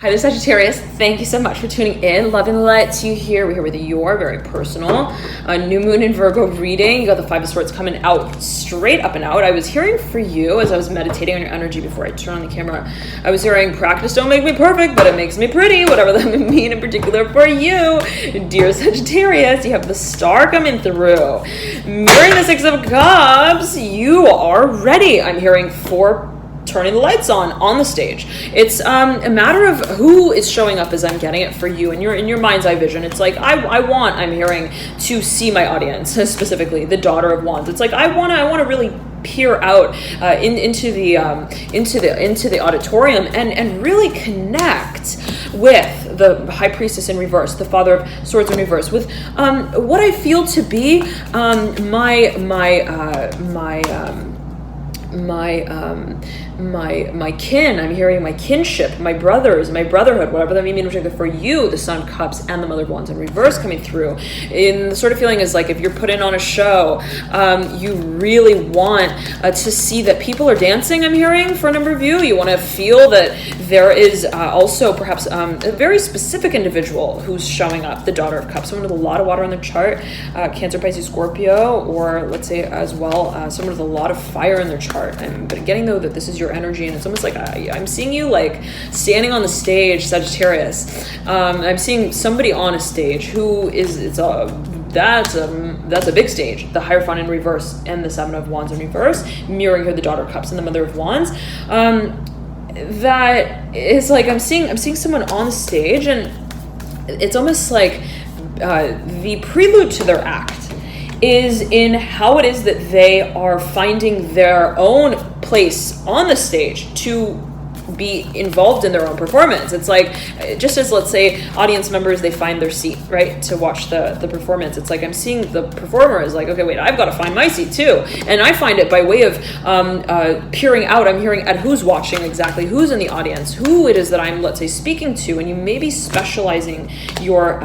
Hi there, Sagittarius. Thank you so much for tuning in. Love and light to you here. We're here with your very personal new moon in Virgo reading. You got the Five of Swords coming out straight up and out. I was hearing for you as I was meditating on your energy before I turn on the camera. I was hearing practice don't make me perfect, but it makes me pretty, whatever that may mean in particular for you. Dear Sagittarius, you have the star coming through. Mirroring the Six of Cups, you are ready. I'm hearing for turning the lights on the stage. It's a matter of who is showing up as I'm getting it for you in your mind's eye vision. It's like I'm hearing to see my audience, specifically the Daughter of Wands. It's like I want to really peer out into the auditorium and really connect with the High Priestess in reverse, the Father of Swords in reverse, with what I feel to be my kin. I'm hearing my kinship, my brothers, my brotherhood, whatever that may mean for you, the Sun of Cups and the Mother of Wands in reverse coming through. In the sort of feeling is like if you're put in on a show, you really want to see that people are dancing. I'm hearing for a number of you. You want to feel that there is also perhaps a very specific individual who's showing up, the Daughter of Cups, someone with a lot of water on their chart, Cancer, Pisces, Scorpio, or let's say as well someone with a lot of fire in their chart. I'm getting though that this is your energy, and it's almost like I'm seeing you like standing on the stage, Sagittarius. I'm seeing somebody on a stage who that's a big stage. The Hierophant in reverse and the Seven of Wands in reverse, mirroring here the Daughter of Cups and the Mother of Wands. That is like I'm seeing someone on the stage, and it's almost like the prelude to their act is in how it is that they are finding their own place on the stage to be involved in their own performance. It's like, just as let's say audience members, they find their seat, right, to watch the performance. It's like I'm seeing the performer is like, okay, wait, I've got to find my seat too. And I find it by way of peering out. I'm hearing at who's watching exactly, who's in the audience, who it is that I'm, let's say, speaking to, and you may be specializing your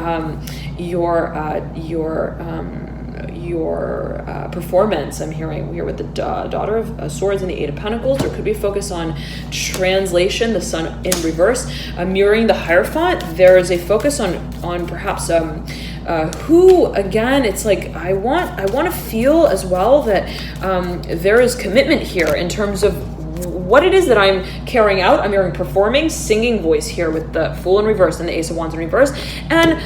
performance. I'm hearing here with the Daughter of Swords and the Eight of Pentacles. There could be a focus on translation, the Sun in reverse, mirroring the Hierophant. There is a focus on perhaps who, again, it's like I want to feel as well that there is commitment here in terms of what it is that I'm carrying out. I'm hearing performing, singing voice here with the Fool in reverse and the Ace of Wands in reverse, and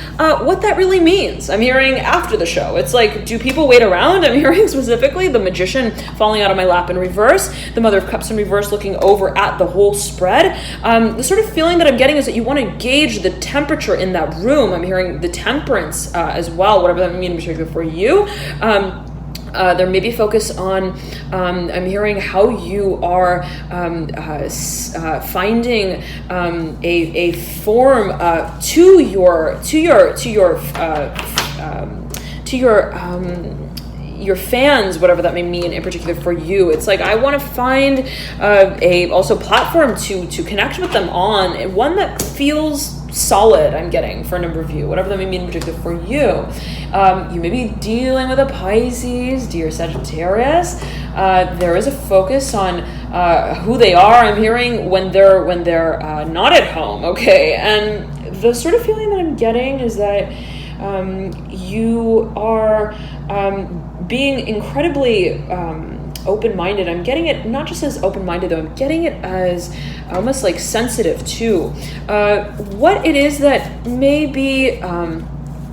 what that really means. I'm hearing after the show. It's like, do people wait around? I'm hearing specifically the Magician falling out of my lap in reverse, the Mother of Cups in reverse looking over at the whole spread. The sort of feeling that I'm getting is that you want to gauge the temperature in that room. I'm hearing the Temperance as well, whatever that means for you. There may be focus on, I'm hearing how you are finding a form to your fans, whatever that may mean in particular for you. It's like I want to find a also platform to connect with them on, and one that feels solid. I'm getting for a number of you, whatever that may mean in particular for you. You may be dealing with a Pisces, dear Sagittarius. There is a focus on who they are. I'm hearing when they're not at home. Okay, and the sort of feeling that I'm getting is that you are being incredibly open-minded. I'm getting it not just as open-minded though, I'm getting it as almost like sensitive to what it is that may be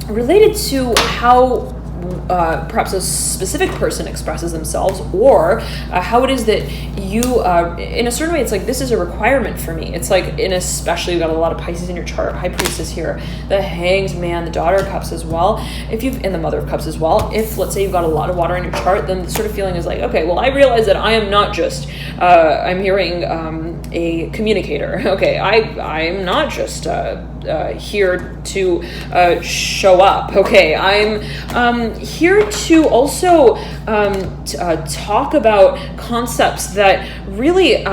related to how perhaps a specific person expresses themselves, or how it is that you, in a certain way, it's like, this is a requirement for me. It's like, especially, you've got a lot of Pisces in your chart, High Priestess here, the Hanged Man, the Daughter of Cups as well, and the Mother of Cups as well. If, let's say, you've got a lot of water in your chart, then the sort of feeling is like, okay, well, I realize that I am not just, I'm hearing a communicator. Okay, I'm not just here to show up. Okay, I'm here to also talk about concepts that really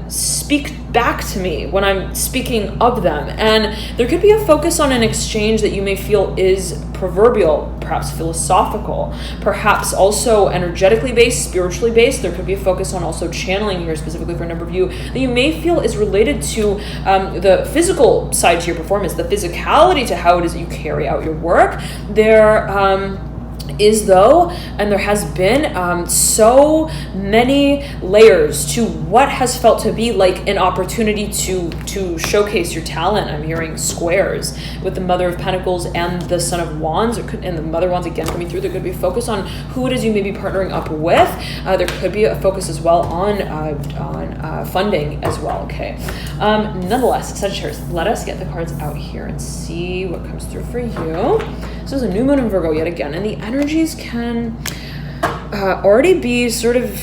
speak back to me when I'm speaking of them. And there could be a focus on an exchange that you may feel is proverbial, perhaps philosophical, perhaps also energetically based, spiritually based. There could be a focus on also channeling here, specifically for a number of you, that you may feel is related to the physical side to your performance, the physicality to how it is that you carry out your work. There is though, and there has been so many layers to what has felt to be like an opportunity to showcase your talent. I'm hearing squares with the Mother of Pentacles and the Son of Wands, and the Mother Wands again coming through. There could be a focus on who it is you may be partnering up with. There could be a focus as well on funding as well. Okay. Nonetheless, Sagittarius, let us get the cards out here and see what comes through for you. So there's a new moon in Virgo yet again, and the energies can already be sort of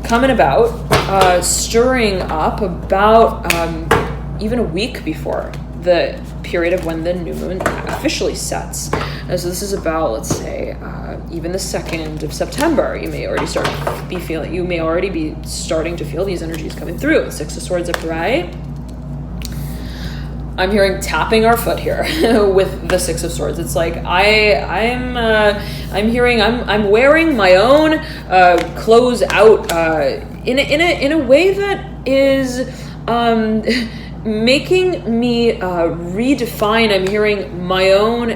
coming about, stirring up about even a week before the period of when the new moon officially sets. And so this is about, let's say, even the 2nd of September. You may already be starting to feel these energies coming through. 6 of Swords upright. I'm hearing tapping our foot here with the 6 of Swords. It's like I'm wearing my own clothes out in a way that is making me redefine. I'm hearing my own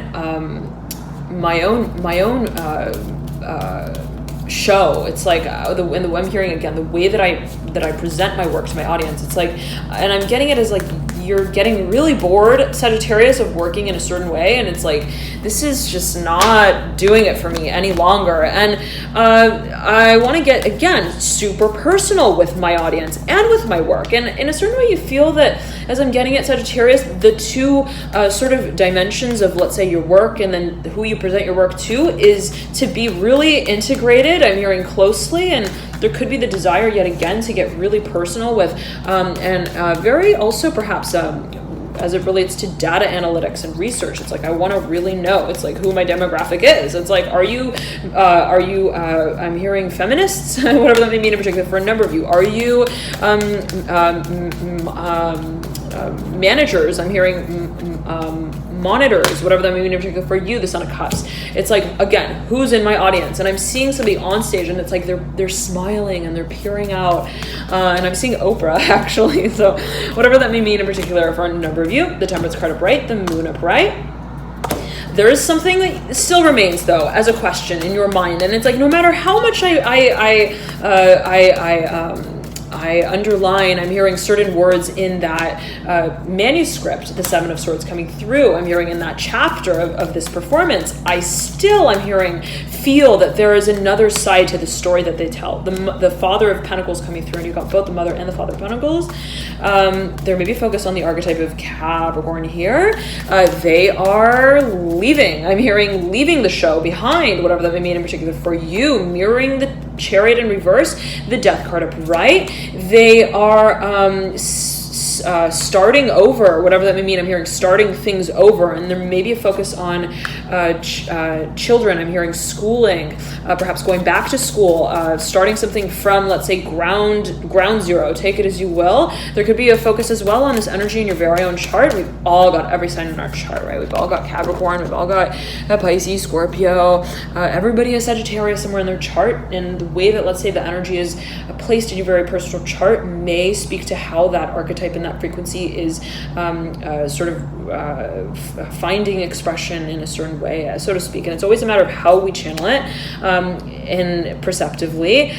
show. It's like I'm hearing again the way that I present my work to my audience. It's like, and I'm getting it as like, you're getting really bored, Sagittarius, of working in a certain way, and it's like, this is just not doing it for me any longer. And I want to get, again, super personal with my audience and with my work. And in a certain way, you feel that, as I'm getting at, Sagittarius, the two sort of dimensions of, let's say, your work and then who you present your work to is to be really integrated. I'm hearing closely, and there could be the desire yet again to get really personal with, and very also perhaps as it relates to data analytics and research. It's like, I want to really know, it's like, who my demographic is. It's like, are you I'm hearing feminists, whatever that may mean in particular for a number of you. Are you managers? I'm hearing monitors, whatever that may mean in particular for you, the Son of Cups. It's like, again, who's in my audience? And I'm seeing somebody on stage, and it's like they're smiling and they're peering out, and I'm seeing Oprah actually. So whatever that may mean in particular for a number of you. The Temperance card upright, the Moon upright. There is something that still remains, though, as a question in your mind, and it's like, no matter how much I underline, I'm hearing certain words in that manuscript, the 7 of Swords coming through. I'm hearing in that chapter of this performance, I'm hearing, feel that there is another side to the story that they tell. The Father of Pentacles coming through, and you've got both the Mother and the Father of Pentacles. There may be focus on the archetype of Capricorn here. They are leaving. I'm hearing leaving the show behind, whatever that may mean in particular for you, mirroring the Chariot in reverse, the Death card upright. They are starting over, whatever that may mean. I'm hearing starting things over, and there may be a focus on children. I'm hearing schooling, perhaps going back to school, starting something from, let's say, ground zero. Take it as you will. There could be a focus as well on this energy in your very own chart. We've all got every sign in our chart, right? We've all got Capricorn, we've all got Pisces, Scorpio, everybody has Sagittarius somewhere in their chart, and the way that, let's say, the energy is placed in your very personal chart may speak to how that archetype and that frequency is finding expression in a certain way, so to speak. And it's always a matter of how we channel it, and perceptively.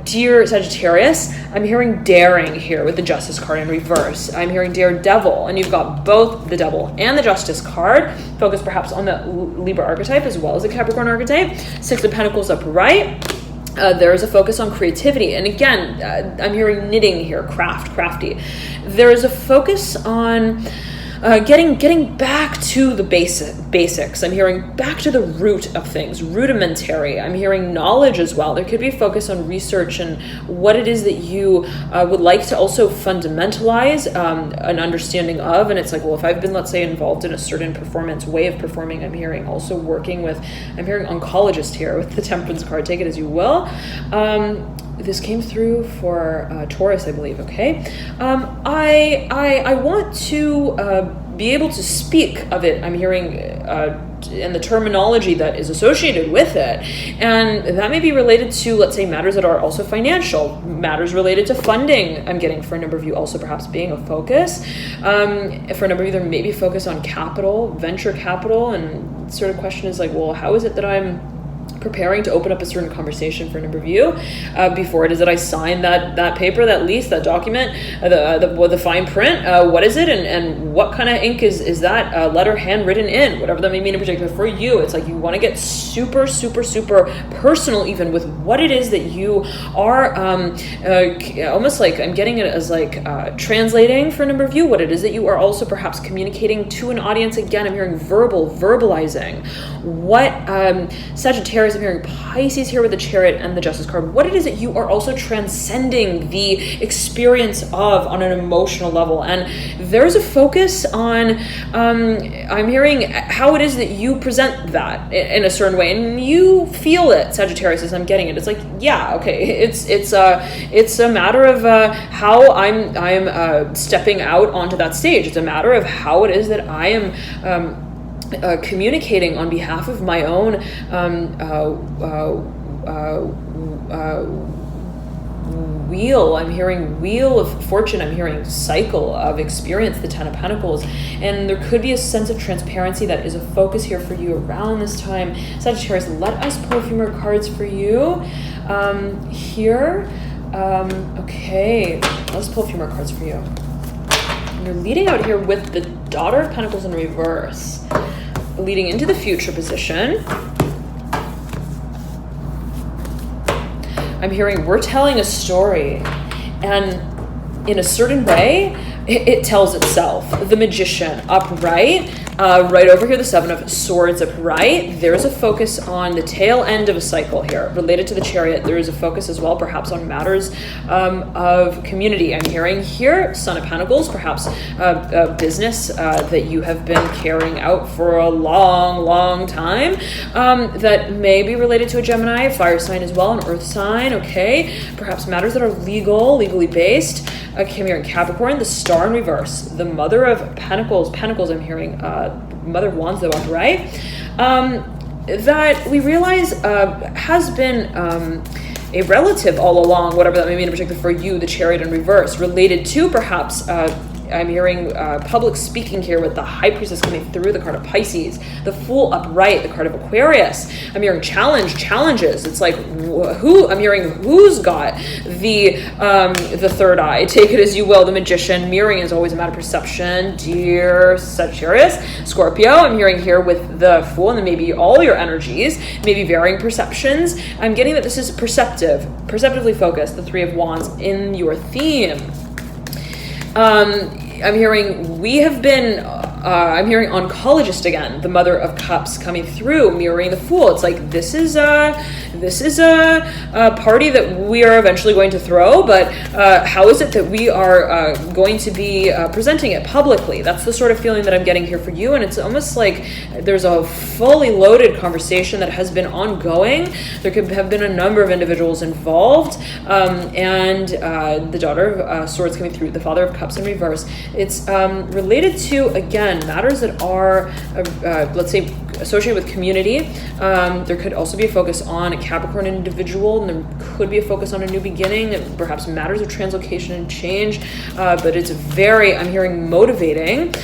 Dear Sagittarius, I'm hearing daring here with the Justice card in reverse. I'm hearing daredevil, and you've got both the Devil and the Justice card. Focus perhaps on the Libra archetype as well as the Capricorn archetype. 6 of Pentacles upright. There is a focus on creativity. And again, I'm hearing knitting here, crafty. There is a focus on getting back to the basics. I'm hearing back to the root of things, rudimentary. I'm hearing knowledge as well. There could be a focus on research and what it is that you would like to also fundamentalize an understanding of. And it's like, well, if I've been, let's say, involved in a certain performance, way of performing, I'm hearing also working with, I'm hearing oncologist here with the Temperance card, take it as you will. this came through for Taurus, I believe. Okay, I want to be able to speak of it. I'm hearing and the terminology that is associated with it, and that may be related to, let's say, matters that are also financial, matters related to funding. I'm getting for a number of you also perhaps being a focus. For a number of you, there may be focus on capital, venture capital, and sort of question is like, well, how is it that I'm preparing to open up a certain conversation for a number of you before it is that I sign that paper, that lease, that document, the fine print. What is it, and what kind of ink is that letter handwritten in? Whatever that may mean in particular for you. It's like you want to get super, super, super personal even with what it is that you are almost like, I'm getting it as like translating for a number of you, what it is that you are also perhaps communicating to an audience. Again, I'm hearing verbalizing. What Sagittarius, I'm hearing Pisces here with the Chariot and the Justice card. What it is that you are also transcending the experience of on an emotional level. And there's a focus on, I'm hearing how it is that you present that in a certain way. And you feel it, Sagittarius, as I'm getting it. It's like, yeah, okay. It's a matter of how I'm stepping out onto that stage. It's a matter of how it is that I am communicating on behalf of my own wheel. I'm hearing wheel of fortune. I'm hearing cycle of experience, the Ten of Pentacles. And there could be a sense of transparency that is a focus here for you around this time. Sagittarius, let us pull a few more cards for you here. Okay, let's pull a few more cards for you. And you're leading out here with the Daughter of Pentacles in reverse, leading into the future position. I'm hearing we're telling a story, and in a certain way, it tells itself. The Magician upright, right over here, the Seven of Swords upright. There's a focus on the tail end of a cycle here. Related to the Chariot, there is a focus as well, perhaps on matters of community. I'm hearing here, Son of Pentacles, perhaps a business that you have been carrying out for a long, long time, that may be related to a Gemini, a fire sign as well, an earth sign, okay? Perhaps matters that are legally based. Okay, I'm hearing Capricorn, the Star in reverse, the Mother of Pentacles, I'm hearing Mother of Wands, though, upright, that we realize has been a relative all along, whatever that may mean in particular for you, the Chariot in reverse, related to perhaps I'm hearing public speaking here with the High Priestess coming through, the card of Pisces, the Fool upright, the card of Aquarius. I'm hearing challenges. It's like I'm hearing who's got the third eye. Take it as you will. The Magician, mirroring is always a matter of perception. Dear Sagittarius, Scorpio, I'm hearing here with the Fool, and then maybe all your energies, maybe varying perceptions. I'm getting that this is perceptively focused, the Three of Wands in your theme. I'm hearing we have been, I'm hearing oncologist again, the Mother of Cups coming through, mirroring the Fool. It's like, this is a party that we are eventually going to throw, but how is it that we are going to be presenting it publicly? That's the sort of feeling that I'm getting here for you, and it's almost like there's a fully loaded conversation that has been ongoing. There could have been a number of individuals involved, and the Daughter of Swords coming through, the Father of Cups in reverse. It's related to, again, matters that are, let's say, associated with community. There could also be a focus on a Capricorn individual, and there could be a focus on a new beginning, perhaps matters of translocation and change, but it's very, I'm hearing motivating,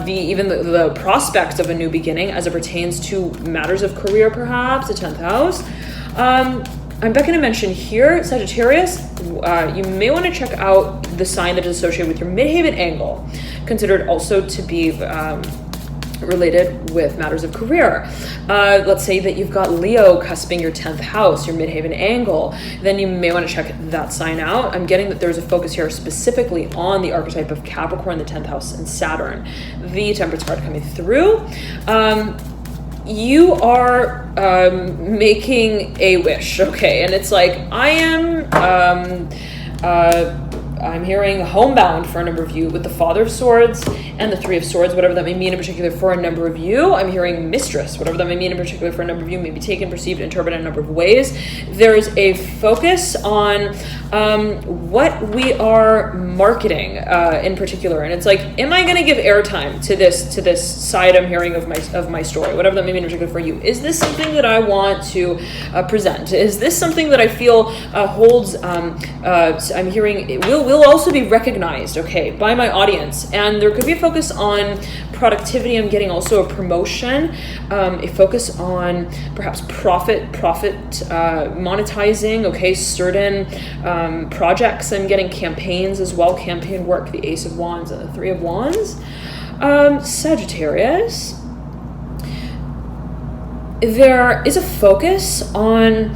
even the prospects of a new beginning as it pertains to matters of career, perhaps, the 10th house. I'm going to mention here, Sagittarius, you may want to check out the sign that is associated with your midhaven angle, considered also to be related with matters of career. Let's say that you've got Leo cusping your 10th house, your midhaven angle, then you may want to check that sign out. I'm getting that there's a focus here specifically on the archetype of Capricorn, the 10th house, and Saturn. The Temperance card coming through. You are making a wish, okay? And it's like, I am I'm hearing homebound for a number of you with the Father of Swords and the Three of Swords, whatever that may mean in particular for a number of you. I'm hearing mistress, whatever that may mean in particular for a number of you, may be taken, perceived, interpreted in a number of ways. There's a focus on what we are marketing in particular, and it's like, am I going to give airtime to this side I'm hearing of my story, whatever that may mean in particular for you? Is this something that I want to present? Is this something that I feel holds? I'm hearing it will also be recognized, okay, by my audience, and there could be a focus on productivity. I'm getting also a promotion, a focus on perhaps profit monetizing, okay, certain projects. I'm getting campaigns as well, campaign work, the Ace of Wands and the Three of Wands. Sagittarius, there is a focus on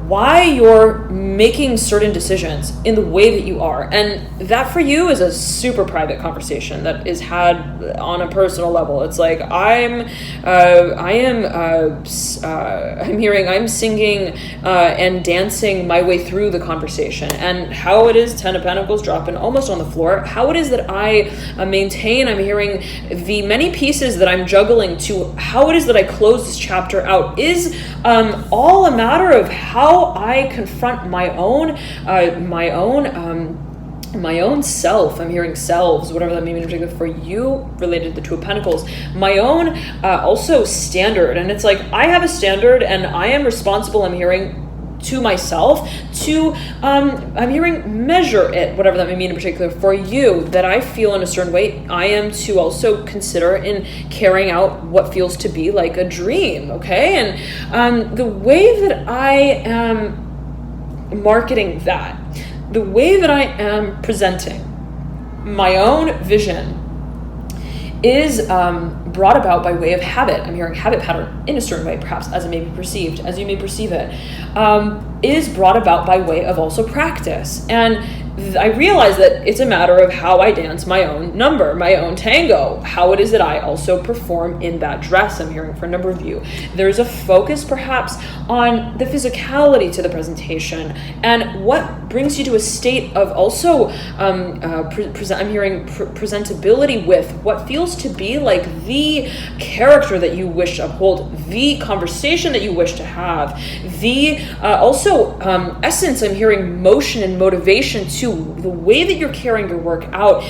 why you're making certain decisions in the way that you are, and that for you is a super private conversation that is had on a personal level. It's like I'm singing and dancing my way through the conversation, and how it is, Ten of Pentacles dropping almost on the floor, how it is that I maintain, I'm hearing the many pieces that I'm juggling to how it is that I close this chapter out is all a matter of how I confront my own self. I'm hearing selves, whatever that may mean in particular for you, related to the Two of Pentacles. My own also standard, and it's like I have a standard, and I am responsible. I'm hearing to myself to I'm hearing measure it, whatever that may mean in particular for you, that I feel in a certain way. I am to also consider in carrying out what feels to be like a dream, okay? And the way that I am marketing that, the way that I am presenting my own vision is brought about by way of habit. I'm hearing habit pattern in a certain way, perhaps as it may be perceived, as you may perceive it, is brought about by way of also practice. And I realize that it's a matter of how I dance my own number, my own tango, how it is that I also perform in that dress. I'm hearing for a number of you. There's a focus perhaps on the physicality to the presentation and what brings you to a state of also I'm hearing presentability with what feels to be like the character that you wish to uphold, the conversation that you wish to have, the also essence. I'm hearing motion and motivation to the way that you're carrying your work out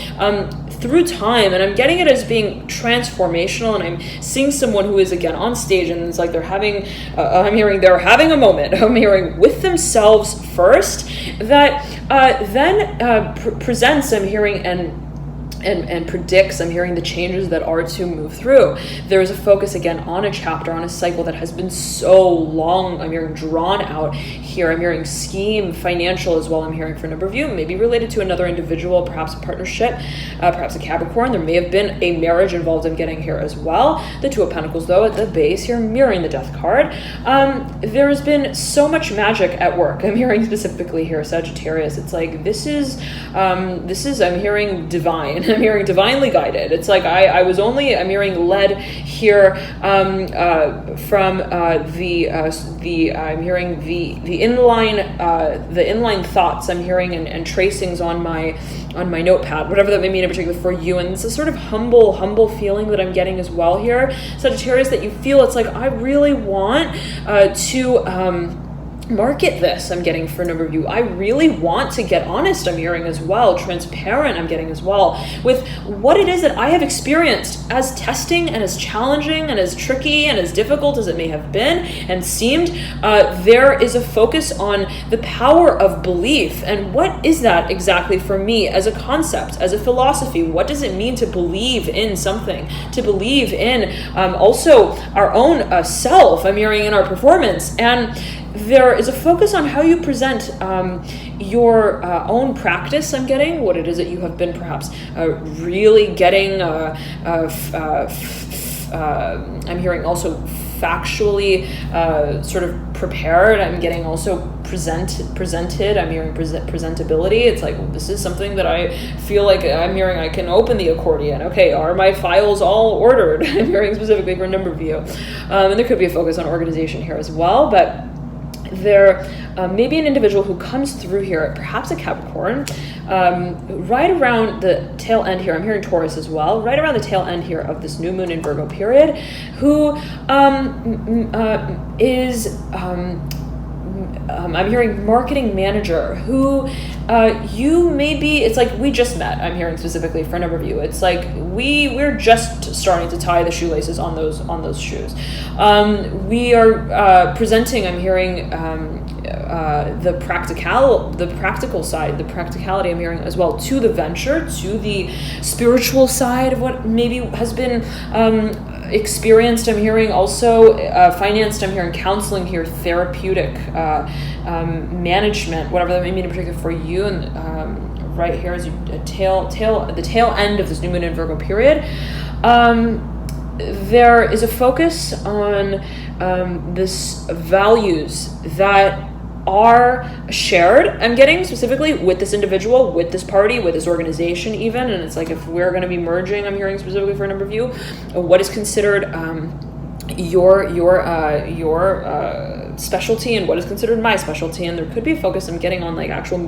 through time, and I'm getting it as being transformational. And I'm seeing someone who is again on stage, and it's like they're having they're having a moment. I'm hearing with themselves first, that then presents. I'm hearing and predicts. I'm hearing the changes that are to move through. There is a focus again on a chapter, on a cycle that has been so long. I'm hearing drawn out here. I'm hearing scheme, financial as well. I'm hearing for a number of you, maybe related to another individual, perhaps a partnership, perhaps a Capricorn. There may have been a marriage involved. I'm getting here as well. The Two of Pentacles though at the base here, mirroring the Death card. There has been so much magic at work. I'm hearing specifically here, Sagittarius. It's like this is I'm hearing divine. I'm hearing divinely guided. It's like I'm hearing led here from I'm hearing the inline thoughts. I'm hearing and tracings on my notepad, whatever that may mean in particular for you. And it's a sort of humble feeling that I'm getting as well here, Sagittarius, that you feel it's like I really want to market this. I'm getting for a number of you. I really want to get honest. I'm hearing as well. Transparent. I'm getting as well with what it is that I have experienced as testing and as challenging and as tricky and as difficult as it may have been and seemed. There is a focus on the power of belief. And what is that exactly for me as a concept, as a philosophy? What does it mean to believe in something, to believe in also our own self? I'm hearing in our performance. And there is a focus on how you present your own practice. I'm getting what it is that you have been perhaps really getting. I'm hearing also factually sort of prepared. I'm getting also presented. I'm hearing presentability. It's like, well, this is something that I feel like I'm hearing I can open the accordion. Okay, are my files all ordered? I'm hearing specifically for a number of you. And there could be a focus on organization here as well, but there may be an individual who comes through here, perhaps a Capricorn, right around the tail end here. I'm hearing Taurus as well, right around the tail end here of this new moon in Virgo period, who is I'm hearing marketing manager, who you may be, it's like we just met, I'm hearing specifically for a number of you. It's like we're just starting to tie the shoelaces on those shoes. We are presenting, I'm hearing the practical side, the practicality I'm hearing as well, to the venture, to the spiritual side of what maybe has been experienced. I'm hearing also financed. I'm hearing counseling here, therapeutic, management, whatever that may mean in particular for you. And right here is the tail end of this new moon in Virgo period. There is a focus on this values that are shared, I'm getting specifically with this individual, with this party, with this organization even. And it's like, if we're going to be merging, I'm hearing specifically for a number of you, what is considered your specialty and what is considered my specialty. And there could be a focus I'm getting on like actual,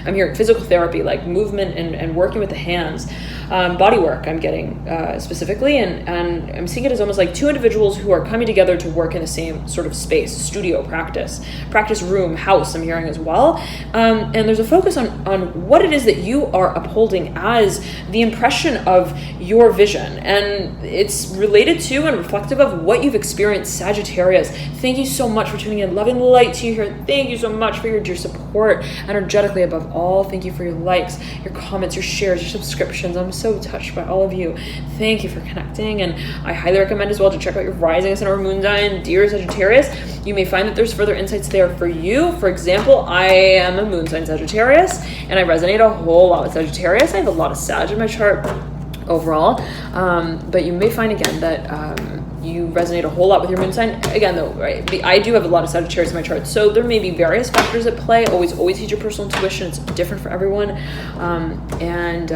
I'm hearing physical therapy, like movement and working with the hands, body work I'm getting specifically. And I'm seeing it as almost like two individuals who are coming together to work in the same sort of space, studio, practice room, house, I'm hearing as well. And there's a focus on what it is that you are upholding as the impression of your vision. And it's related to and reflective of what you've experienced, Sagittarius. Thank you so much for tuning in. Love and light to you here. Thank you so much for your support energetically above all. Thank you for your likes, your comments, your shares, your subscriptions. I'm so touched by all of you. Thank you for connecting. And I highly recommend as well to check out your rising sun or moon sign, dear Sagittarius. You may find that there's further insights there for you. For example, I am a moon sign Sagittarius, and I resonate a whole lot with Sagittarius. I have a lot of Sag in my chart overall, but you may find again that you resonate a whole lot with your moon sign. Again though, right, I do have a lot of Sagittarius in my chart, so there may be various factors at play. Always use your personal intuition. It's different for everyone. And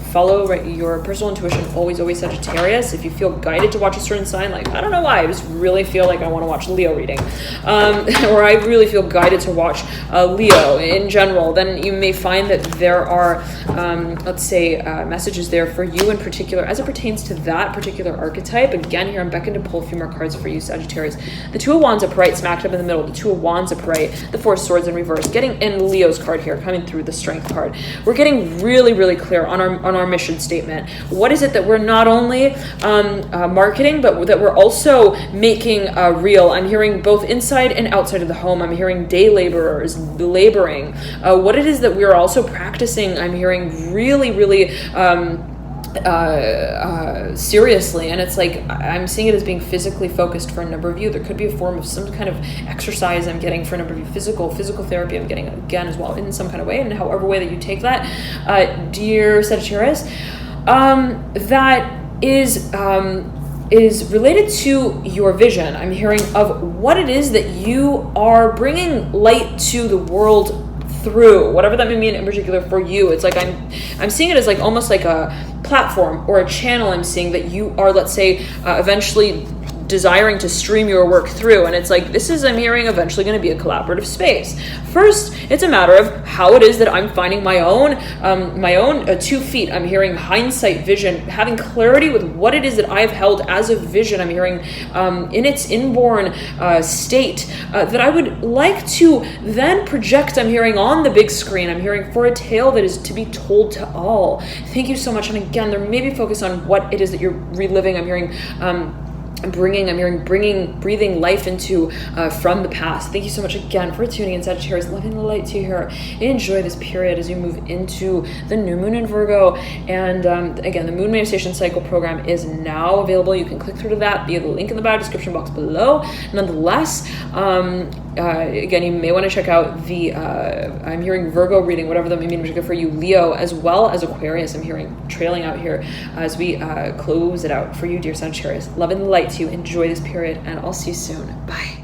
follow your personal intuition, always Sagittarius. If you feel guided to watch a certain sign, like I don't know why, I just really feel like I want to watch Leo reading, or I really feel guided to watch Leo in general, then you may find that there are let's say messages there for you in particular as it pertains to that particular archetype. Again, here I'm beckoning to pull a few more cards for you, Sagittarius. The Two of Wands upright, smacked up in the middle. The Two of Wands upright. The Four of Swords in reverse. Getting in Leo's card here, coming through the Strength card. We're getting really clear on our mission statement. What is it that we're not only marketing, but that we're also making real? I'm hearing both inside and outside of the home. I'm hearing day laborers laboring. What it is that we're also practicing, I'm hearing really seriously. And it's like I'm seeing it as being physically focused for a number of you. There could be a form of some kind of exercise I'm getting for a number of you. Physical therapy I'm getting again as well in some kind of way, and however way that you take that, dear Sagittarius, that is related to your vision. I'm hearing of what it is that you are bringing light to the world through, whatever that may mean in particular for you. It's like I'm seeing it as like almost like a platform or a channel. I'm seeing that you are, let's say, eventually desiring to stream your work through. And it's like, this is, I'm hearing, eventually going to be a collaborative space. First, it's a matter of how it is that I'm finding my own 2 feet. I'm hearing hindsight vision, having clarity with what it is that I've held as a vision. I'm hearing in its inborn state that I would like to then project, I'm hearing, on the big screen. I'm hearing for a tale that is to be told to all. Thank you so much. And again, there may be focus on what it is that you're reliving. I'm hearing breathing life into from the past. Thank you so much again for tuning in, Sagittarius. Loving the light to you here. Enjoy this period as you move into the new moon in Virgo. And again, the Moon Manifestation Cycle program is now available. You can click through to that via the link in the bio description box below. Nonetheless, again, you may want to check out the I'm hearing Virgo reading, whatever that may mean for you, Leo, as well as Aquarius. I'm hearing trailing out here as we close it out for you, dear Sagittarius. Love and light to you. Enjoy this period, and I'll see you soon. Bye.